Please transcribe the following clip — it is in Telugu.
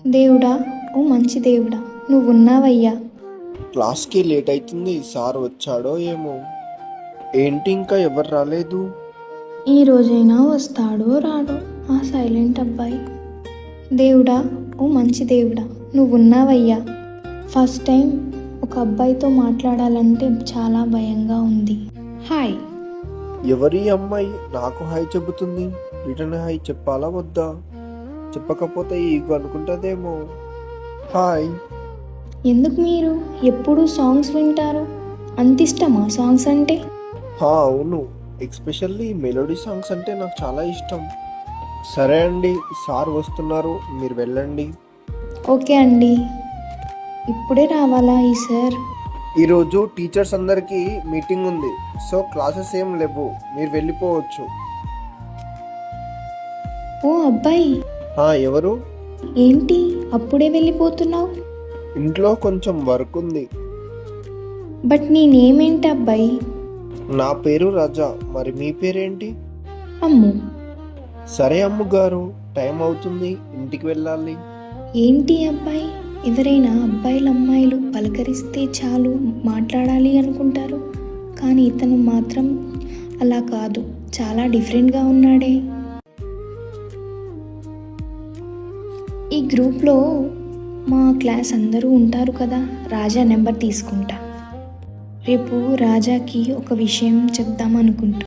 దేవుడా, ఓ మంచి దేవుడా, నువ్వున్నావయ్యా. క్లాస్కి లేట్ అవుతుంది. సార్ వచ్చాడో ఏమో. ఏంటి ఇంకా ఎవరు రాలేదు? ఈ రోజైనా వస్తాడో రాడో ఆ సైలెంట్ అబ్బాయి. దేవుడా, ఓ మంచి దేవుడా, నువ్వున్నావయ్యా. ఫస్ట్ టైం ఒక అబ్బాయితో మాట్లాడాలంటే చాలా భయంగా ఉంది. హాయ్. ఎవరి అమ్మాయి నాకు హాయ్ చెబుతుంది? రిటర్న్ హాయ్ చెప్పాలా వద్దా? చెప్పకపోతే ఈగో అనుకుంటుందేమో. హాయ్. ఎందుకు మీరు ఎప్పుడూ సాంగ్స్ వింటారు? అంత ఇష్టమా సాంగ్స్ అంటే? అవును, ఎక్స్పెషల్లీ మెలోడీ సాంగ్స్ అంటే నాకు చాలా ఇష్టం. సరే అండి, సార్ వస్తున్నారు, మీరు వెళ్ళండి. ఓకే అండి. ఇప్పుడే రావాలా ఈ సార్? ఈరోజు టీచర్స్ అందరికీ మీటింగ్ ఉంది, సో క్లాసెస్ ఏం లేవు, మీరు వెళ్ళిపోవచ్చు. ఓ అబ్బాయి, ఎవరు? ఏంటి అప్పుడే వెళ్ళిపోతున్నావు? ఇంట్లో కొంచెం వర్క్ ఉంది. బట్ నీ నేమ్ ఏంటి అబ్బాయి? నా పేరు రాజా, మరి మీ పేరేంటి? అమ్ము. సరే అమ్మగారు, టైం అవుతుంది, ఇంటికి వెళ్ళాలి. ఏంటి అబ్బాయి, ఎవరైనా అబ్బాయిలు అమ్మాయిలు పలకరిస్తే చాలు మాట్లాడాలి అనుకుంటారు, కానీ ఇతను మాత్రం అలా కాదు, చాలా డిఫరెంట్గా ఉన్నాడే. ఈ గ్రూప్లో మా క్లాస్ అందరూ ఉంటారు కదా, రాజా నెంబర్ తీసుకుంటా. రేపు రాజాకి ఒక విషయం చెప్దామనుకుంటా.